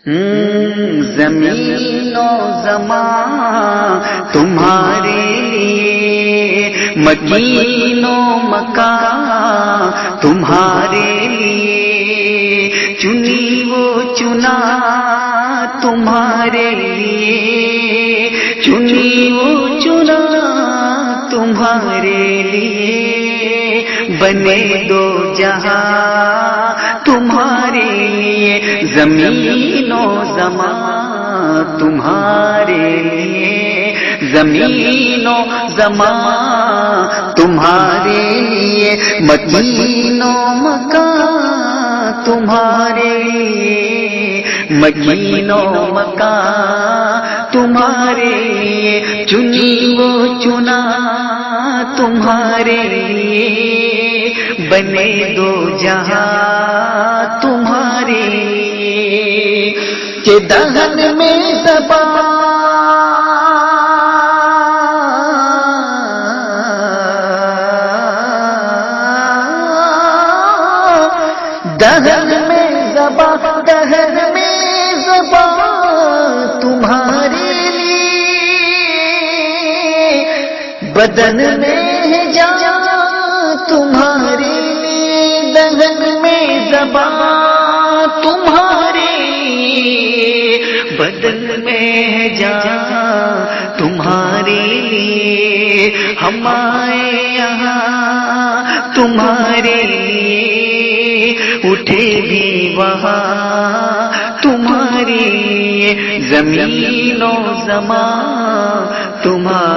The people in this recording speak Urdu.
زمین و زمان تمہارے لیے، مکین و مکان تمہارے لیے، چنی وہ چنا تمہارے لیے، چنی وہ چنا تمہارے لیے، بنے دو جہاں تمہارے لیے، زمین و زمان تمہارے لیے، زمین و زمان تمہارے لیے، مکین و مکان تمہارے لیے، مکین و مکان تمہارے لیے، چنی وہ چنا تمہارے لیے، بنے دو جہاں تمہارے لیے، کہ دہن میں زبان دہن میں زبان، دہن میں زبان تمہارے لیے، بدن میں جان تمہارے لیے، دہن میں زبان تمہارے لیے، بدن میں جان تمہارے لیے، ہم آئے یہاں تمہارے لیے، اٹھے بھی وہاں تمہارے لیے، زمین و زمان تمہارے